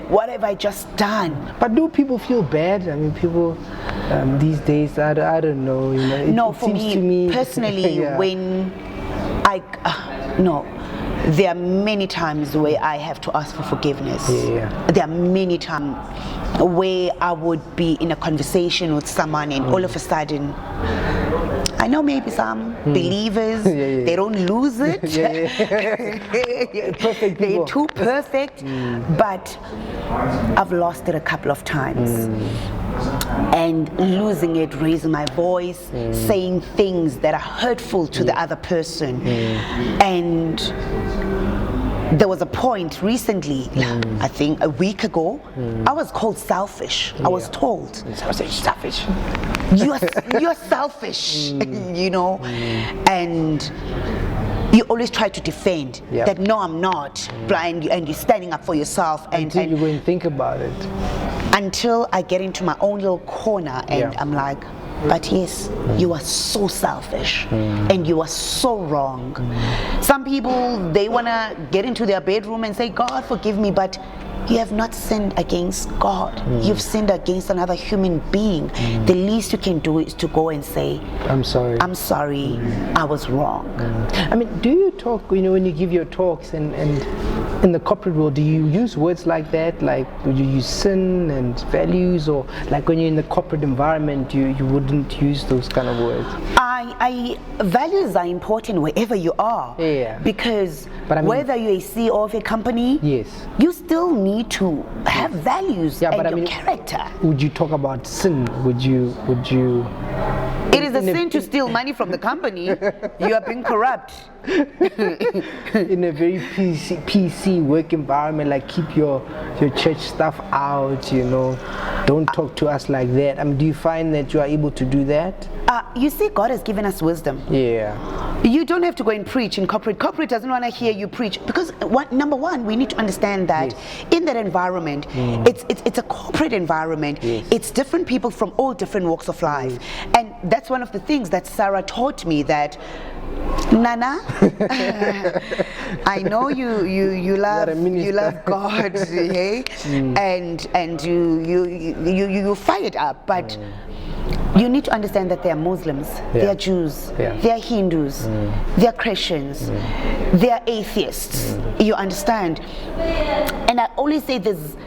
what have I just done? But do people feel bad? I mean, people these days, I don't know. You know, no, for me personally, when there are many times where I have to ask for forgiveness. There are many times where I would be in a conversation with someone, and all of a sudden, I know maybe some believers, they don't lose it. Perfect people. They're too perfect, but I've lost it a couple of times. And losing it, raising my voice, saying things that are hurtful to the other person. And there was a point recently, I think a week ago, I was called selfish. I was told, Selfish. you're selfish, you know, and you always try to defend that no, I'm not, and you're standing up for yourself. Until you go and think about it. Until I get into my own little corner and I'm like, but yes, you are so selfish and you are so wrong. Some people, they want to get into their bedroom and say, God, forgive me, but you have not sinned against God. You've sinned against another human being. The least you can do is to go and say, I'm sorry. I'm sorry, I was wrong. I mean, do you talk, you know, when you give your talks and in the corporate world, do you use words like that? Like, would you use sin and values, or like when you're in the corporate environment, you wouldn't use those kind of words? Values are important wherever you are. Yeah. Because But I mean, whether you're a CEO of a company, yes, you still need to have values and but I your mean, character. would you talk about sin? Would you? It is a sin to steal money from the company. You are being corrupt. In a very PC work environment, like keep your church stuff out, you know, don't talk to us like that. I mean, do you find that you are able to do that? You see, God has given us wisdom. Yeah. You don't have to go and preach in corporate. Corporate doesn't want to hear you preach because number one, we need to understand that in that environment, it's a corporate environment. Yes. It's different people from all different walks of life, and that's one of the things that Sarah taught me, that Nana, I know you love God, hey? and you fired up, but you need to understand that they are Muslims, they are Jews, they are Hindus, they are Christians, they are atheists. You understand? And I always say there's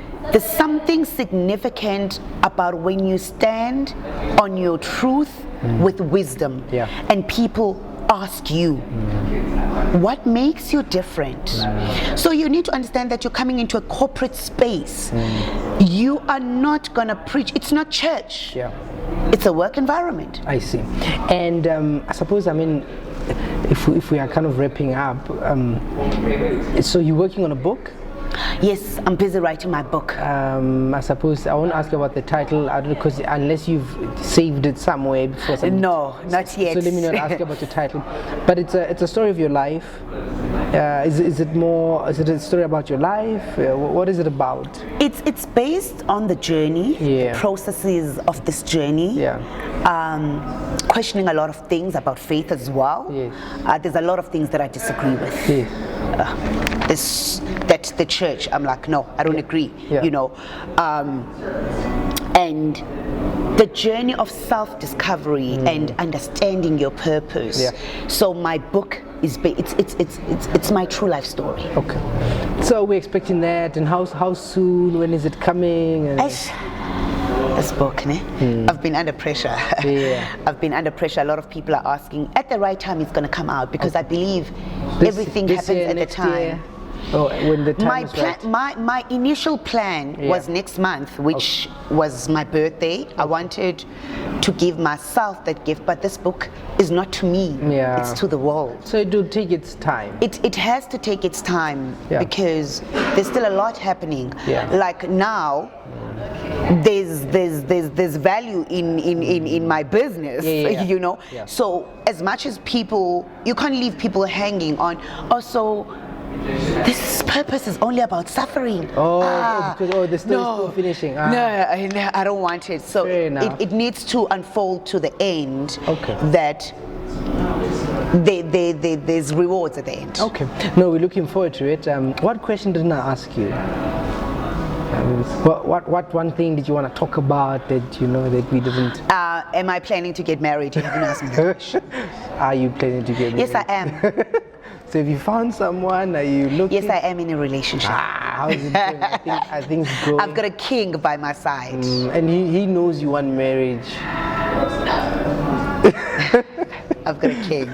something significant about when you stand on your truth with wisdom, and people ask you, what makes you different? So you need to understand that you're coming into a corporate space. You are not going to preach. It's not church. It's a work environment. I see. And I suppose, I mean, if we are kind of wrapping up, so you're working on a book? Yes, I'm busy writing my book. I suppose I won't ask you about the title, I don't know, because unless you've saved it somewhere before. No, not yet. So let me not ask you about the title. But it's a story of your life. Is it a story about your life? What is it about? It's based on the journey, the processes of this journey. Questioning a lot of things about faith as well. There's a lot of things that I disagree with. That the church, I'm like, no, I don't agree. You know, and the journey of self-discovery and understanding your purpose. So my book is it's my true life story. Okay. So we're expecting that, and how soon? When is it coming? And this book, I've been under pressure. I've been under pressure. A lot of people are asking at the right time it's going to come out, because I believe everything happens at the time. When the time is right. My initial plan was next month, which was my birthday. I wanted to give myself that gift, but this book is not to me. It's to the world. So it will take its time. It has to take its time, because there's still a lot happening. Like now, there's value in my business, you know. So as much as people, you can't leave people hanging on. Also, this purpose is only about suffering. Because the story is still finishing. No, I don't want it. So it needs to unfold to the end. That there's rewards at the end. No, we're looking forward to it. What question didn't I ask you? What one thing did you want to talk about that that we didn't? Am I planning to get married? You haven't asked me that question. Are you planning to get married? Yes, I am. So have you found someone? Are you looking? Yes, I am in a relationship. How's it going? I think it's going. I've got a king by my side. And he knows you want marriage. I've got a king.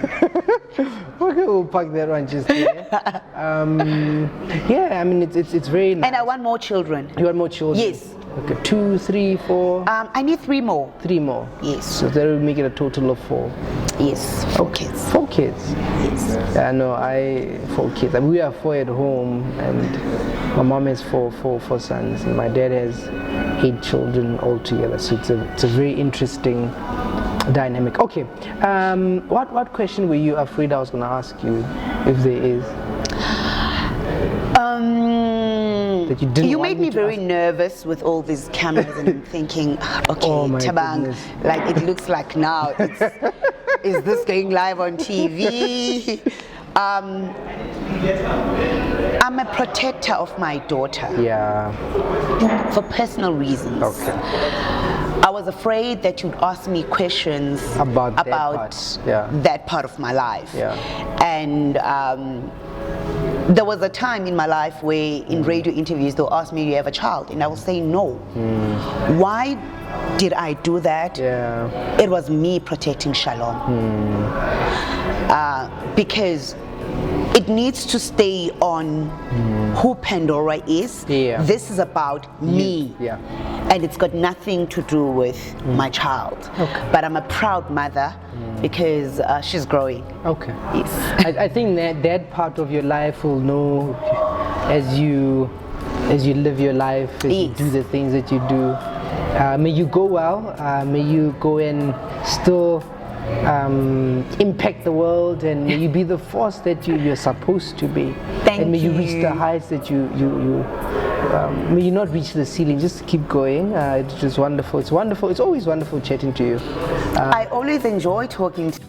Okay, we'll park that one just there. I mean it's very nice. And I want more children. You want more children? Yes. Okay, 2, 3, 4. I need 3 more. 3 more. Yes. So that will make it a total of 4. Yes, 4 kids. 4 kids. Yes. Yeah, no, 4 kids. I mean, we are 4 at home, and my mom has four sons, and my dad has 8 children altogether. So it's a very interesting dynamic. Okay, what question were you afraid I was going to ask you, if there is? That you didn't. You want made me very ask? nervous with all these cameras, and I'm thinking, okay, Oh my Tabang, goodness. like it looks like now, is this going live on TV? I'm a protector of my daughter. Yeah. For personal reasons. Okay. I was afraid that you'd ask me questions About that part. Yeah. that part of my life. Yeah. And there was a time in my life where in radio interviews they'll ask me, "Do you have a child?" And I will say no. Why did I do that? Yeah. It was me protecting Shalom. Because it needs to stay on who Pandora is. Yeah. This is about me. Yeah. And it's got nothing to do with my child. Okay. But I'm a proud mother because she's growing. Okay. Yes. I think that part of your life will know as you live your life, as you Yes. do the things that you do. May you go well. May you go and still impact the world, and may you be the force that you're supposed to be. Thank and may you reach you. the heights that you may you not reach the ceiling. Just keep going. It's just wonderful. It's wonderful. It's always wonderful chatting to you. I always enjoy talking to